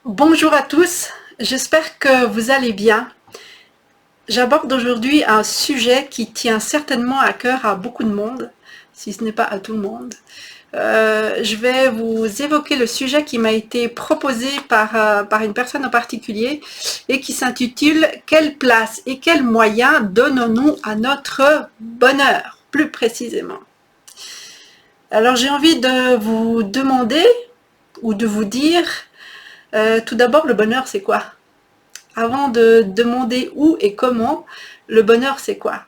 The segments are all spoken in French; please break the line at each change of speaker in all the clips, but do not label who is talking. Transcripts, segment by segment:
Bonjour à tous, j'espère que vous allez bien. J'aborde aujourd'hui un sujet qui tient certainement à cœur à beaucoup de monde, si ce n'est pas à tout le monde. Je vais vous évoquer le sujet qui m'a été proposé par une personne en particulier et qui s'intitule « Quelle place et quels moyens donnons-nous à notre bonheur ?» plus précisément. Alors j'ai envie de vous demander ou de vous dire tout d'abord, le bonheur c'est quoi? Avant de demander où et comment, le bonheur c'est quoi?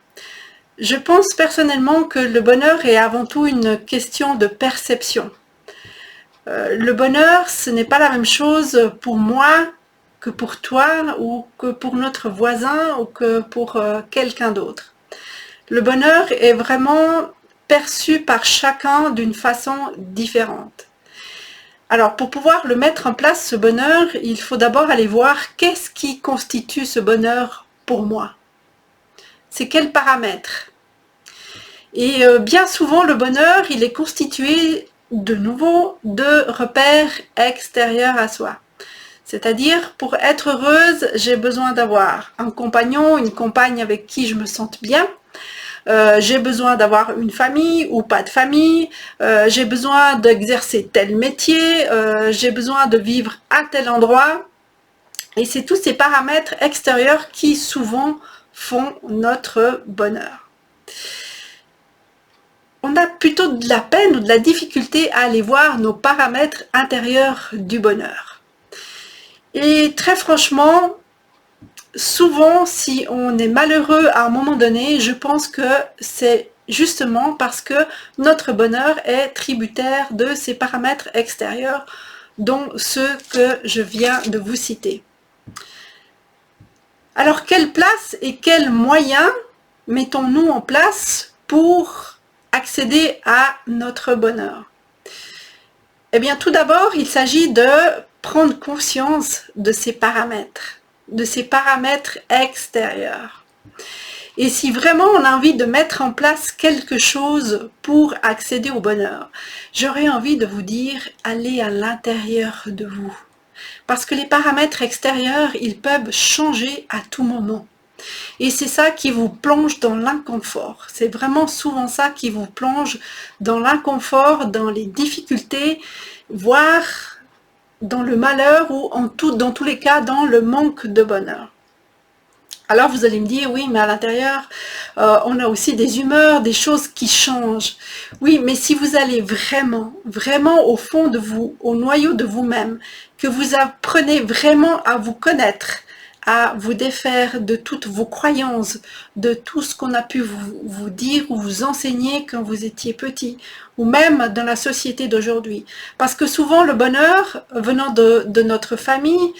Je pense personnellement que le bonheur est avant tout une question de perception. Le bonheur, ce n'est pas la même chose pour moi que pour toi ou que pour notre voisin ou que pour quelqu'un d'autre. Le bonheur est vraiment perçu par chacun d'une façon différente. Alors, pour pouvoir le mettre en place, ce bonheur, il faut d'abord aller voir qu'est-ce qui constitue ce bonheur pour moi. C'est quels paramètres? Et bien souvent, le bonheur, il est constitué de nouveau de repères extérieurs à soi. C'est-à-dire, pour être heureuse, j'ai besoin d'avoir un compagnon, une compagne avec qui je me sente bien. J'ai besoin d'avoir une famille ou pas de famille, j'ai besoin d'exercer tel métier, j'ai besoin de vivre à tel endroit. Et c'est tous ces paramètres extérieurs qui souvent font notre bonheur. On a plutôt de la peine ou de la difficulté à aller voir nos paramètres intérieurs du bonheur. Et très franchement, souvent, si on est malheureux à un moment donné, je pense que c'est justement parce que notre bonheur est tributaire de ces paramètres extérieurs, dont ceux que je viens de vous citer. Alors, quelle place et quels moyens mettons-nous en place pour accéder à notre bonheur? Eh bien, tout d'abord, il s'agit de prendre conscience de ces paramètres extérieurs. Et si vraiment on a envie de mettre en place quelque chose pour accéder au bonheur, j'aurais envie de vous dire, allez à l'intérieur de vous. Parce que les paramètres extérieurs, ils peuvent changer à tout moment. Et c'est ça qui vous plonge dans l'inconfort. C'est vraiment souvent ça qui vous plonge dans l'inconfort, dans les difficultés, voire dans le malheur ou dans tous les cas dans le manque de bonheur. Alors vous allez me dire, oui, mais à l'intérieur, on a aussi des humeurs, des choses qui changent. Oui, mais si vous allez vraiment, vraiment au fond de vous, au noyau de vous-même, que vous apprenez vraiment à vous connaître, à vous défaire de toutes vos croyances, de tout ce qu'on a pu vous dire ou vous enseigner quand vous étiez petit, ou même dans la société d'aujourd'hui. Parce que souvent, le bonheur venant de notre famille,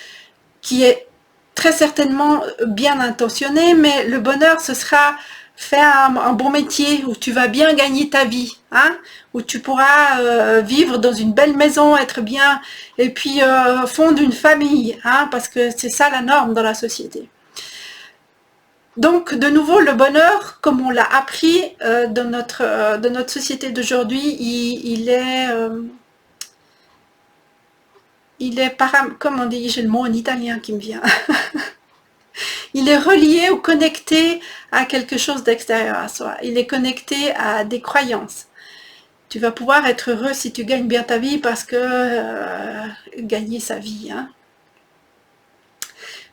qui est très certainement bien intentionné, mais le bonheur, ce sera faire un bon métier où tu vas bien gagner ta vie, hein, où tu pourras vivre dans une belle maison, être bien, et puis fondre une famille, hein, parce que c'est ça la norme dans la société. Donc, de nouveau, le bonheur, comme on l'a appris dans notre société d'aujourd'hui, il est comme on dit, j'ai le mot en italien qui me vient. Il est relié ou connecté à quelque chose d'extérieur à soi. Il est connecté à des croyances. Tu vas pouvoir être heureux si tu gagnes bien ta vie parce que gagner sa vie, hein.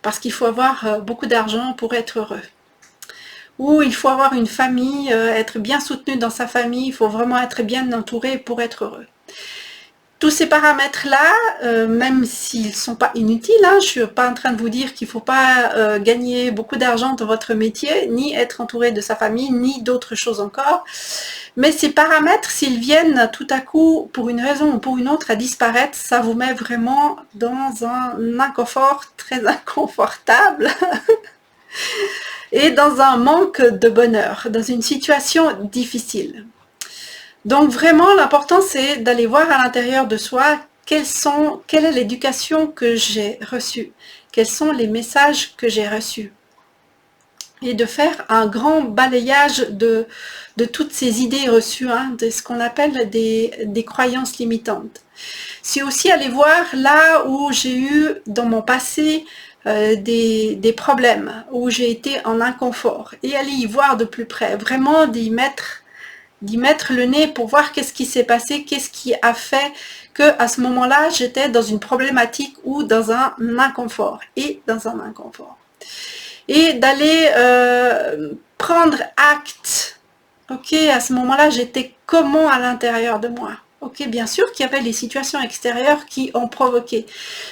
Parce qu'il faut avoir beaucoup d'argent pour être heureux. Ou il faut avoir une famille, être bien soutenu dans sa famille, il faut vraiment être bien entouré pour être heureux. Tous ces paramètres-là, même s'ils ne sont pas inutiles, hein, je ne suis pas en train de vous dire qu'il ne faut pas gagner beaucoup d'argent dans votre métier, ni être entouré de sa famille, ni d'autres choses encore. Mais ces paramètres, s'ils viennent tout à coup, pour une raison ou pour une autre, à disparaître, ça vous met vraiment dans un inconfort très inconfortable et dans un manque de bonheur, dans une situation difficile. Donc vraiment, l'important, c'est d'aller voir à l'intérieur de soi quelle est l'éducation que j'ai reçue, quels sont les messages que j'ai reçus. et de faire un grand balayage de toutes ces idées reçues, hein, de ce qu'on appelle des croyances limitantes. C'est aussi aller voir là où j'ai eu dans mon passé des problèmes, où j'ai été en inconfort, et aller y voir de plus près, vraiment d'y mettre le nez pour voir qu'est-ce qui s'est passé, qu'est-ce qui a fait que à ce moment-là j'étais dans une problématique ou dans un inconfort, et d'aller prendre acte. Ok, à ce moment-là j'étais comment à l'intérieur de moi. Ok, bien sûr qu'il y avait les situations extérieures qui ont provoqué,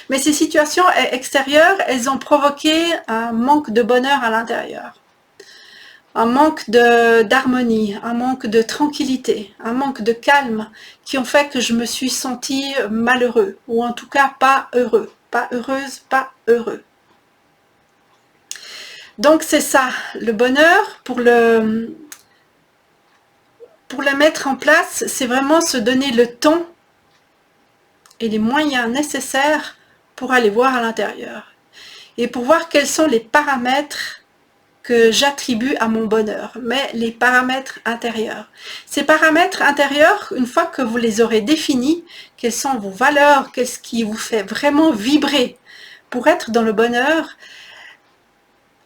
mais ces situations extérieures, elles ont provoqué un manque de bonheur à l'intérieur, un manque d'harmonie, un manque de tranquillité, un manque de calme qui ont fait que je me suis sentie malheureux, ou en tout cas pas heureux, pas heureuse, pas heureux. Donc c'est ça, le bonheur, pour le mettre en place, c'est vraiment se donner le temps et les moyens nécessaires pour aller voir à l'intérieur et pour voir quels sont les paramètres que j'attribue à mon bonheur, mais les paramètres intérieurs. Ces paramètres intérieurs, une fois que vous les aurez définis, quelles sont vos valeurs, qu'est-ce qui vous fait vraiment vibrer pour être dans le bonheur,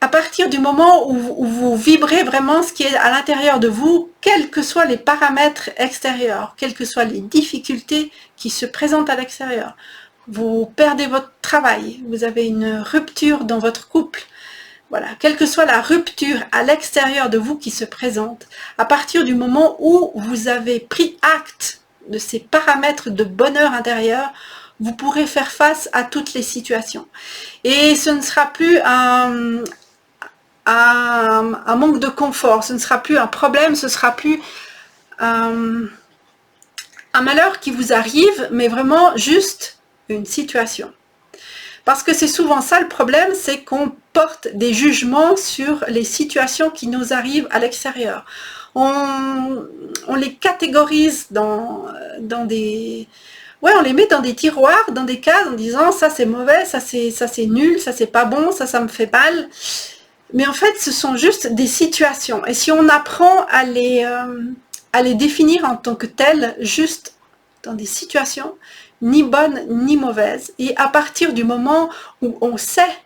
à partir du moment où vous vibrez vraiment ce qui est à l'intérieur de vous, quels que soient les paramètres extérieurs, quelles que soient les difficultés qui se présentent à l'extérieur, vous perdez votre travail, vous avez une rupture dans votre couple, voilà, quelle que soit la rupture à l'extérieur de vous qui se présente, à partir du moment où vous avez pris acte de ces paramètres de bonheur intérieur, vous pourrez faire face à toutes les situations. Et ce ne sera plus un manque de confort, ce ne sera plus un problème, ce ne sera plus un malheur qui vous arrive, mais vraiment juste une situation. Parce que c'est souvent ça le problème, c'est qu'on porte des jugements sur les situations qui nous arrivent à l'extérieur. On les catégorise dans des... Ouais, on les met dans des tiroirs, dans des cases, en disant ça c'est mauvais, ça c'est nul, ça c'est pas bon, ça me fait mal. Mais en fait, ce sont juste des situations. Et si on apprend à les définir en tant que telles, juste dans des situations, ni bonnes ni mauvaises, et à partir du moment où on sait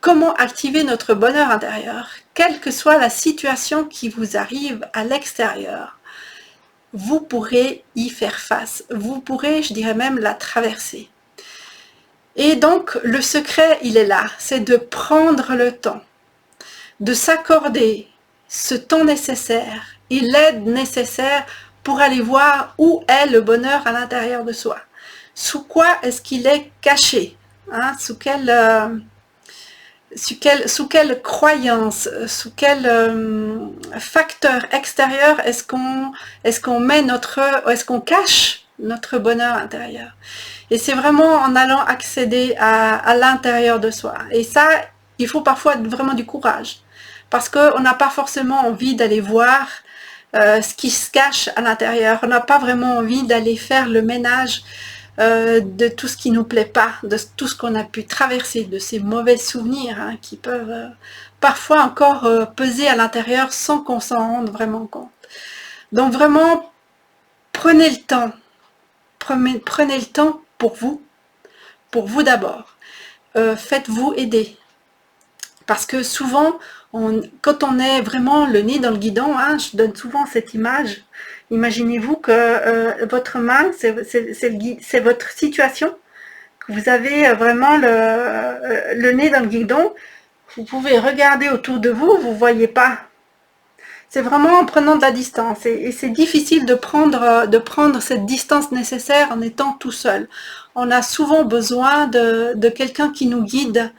comment activer notre bonheur intérieur, quelle que soit la situation qui vous arrive à l'extérieur, vous pourrez y faire face. Vous pourrez, je dirais même, la traverser. Et donc, le secret, il est là, c'est de prendre le temps, de s'accorder ce temps nécessaire et l'aide nécessaire pour aller voir où est le bonheur à l'intérieur de soi. Sous quoi est-ce qu'il est caché, hein, sous quelle croyance, sous quel facteur extérieur est-ce qu'on cache notre bonheur intérieur. Et c'est vraiment en allant accéder à l'intérieur de soi. Et ça, il faut parfois vraiment du courage. Parce qu'on n'a pas forcément envie d'aller voir ce qui se cache à l'intérieur. On n'a pas vraiment envie d'aller faire le ménage de tout ce qui nous plaît pas, de tout ce qu'on a pu traverser, de ces mauvais souvenirs hein, qui peuvent parfois encore peser à l'intérieur sans qu'on s'en rende vraiment compte. Donc vraiment, prenez le temps. Prenez le temps pour vous d'abord. Faites-vous aider. Parce que souvent, quand on est vraiment le nez dans le guidon, hein, je donne souvent cette image, imaginez-vous que votre main, c'est votre situation, que vous avez vraiment le nez dans le guidon, vous pouvez regarder autour de vous, vous ne voyez pas. C'est vraiment en prenant de la distance, et c'est difficile de prendre cette distance nécessaire en étant tout seul. On a souvent besoin de quelqu'un qui nous guide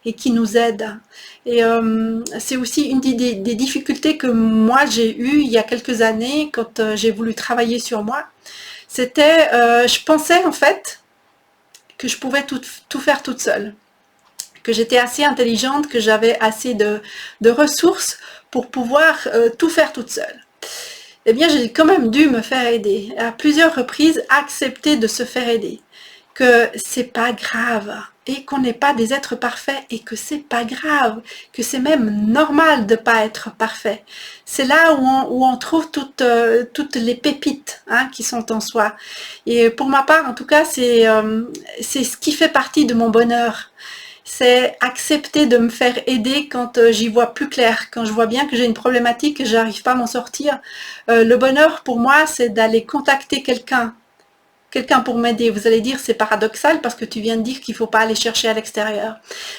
et qui nous aide. Et c'est aussi une des difficultés que moi j'ai eues il y a quelques années quand j'ai voulu travailler sur moi. C'était, je pensais en fait que je pouvais tout faire toute seule, que j'étais assez intelligente, que j'avais assez de ressources pour pouvoir tout faire toute seule. Eh bien, j'ai quand même dû me faire aider, à plusieurs reprises accepter de se faire aider, que c'est pas grave. et qu'on n'est pas des êtres parfaits et que c'est pas grave, que c'est même normal de pas être parfait. C'est là où on trouve toutes les pépites hein, qui sont en soi. Et pour ma part, en tout cas, c'est ce qui fait partie de mon bonheur. C'est accepter de me faire aider quand j'y vois plus clair, quand je vois bien que j'ai une problématique, que j'arrive pas à m'en sortir. Le bonheur pour moi, c'est d'aller contacter quelqu'un pour m'aider. Vous allez dire c'est paradoxal parce que tu viens de dire qu'il faut pas aller chercher à l'extérieur.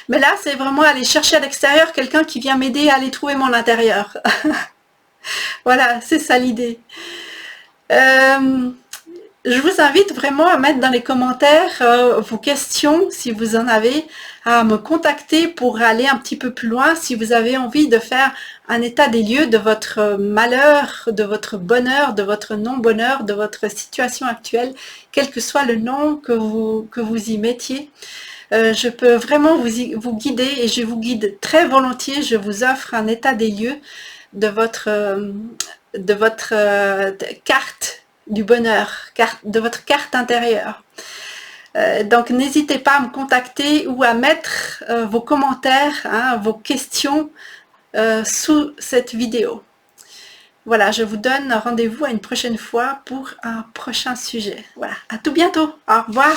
Mais là, c'est vraiment aller chercher à l'extérieur quelqu'un qui vient m'aider à aller trouver mon intérieur. Voilà, c'est ça l'idée. Je vous invite vraiment à mettre dans les commentaires vos questions, si vous en avez, à me contacter pour aller un petit peu plus loin, si vous avez envie de faire un état des lieux de votre malheur, de votre bonheur, de votre non-bonheur, de votre situation actuelle, quel que soit le nom que vous y mettiez. Je peux vraiment vous guider et je vous guide très volontiers, je vous offre un état des lieux de votre carte du bonheur, de votre carte intérieure. Donc n'hésitez pas à me contacter ou à mettre vos commentaires, hein, vos questions sous cette vidéo. Voilà, je vous donne rendez-vous à une prochaine fois pour un prochain sujet. Voilà, à tout bientôt, au revoir.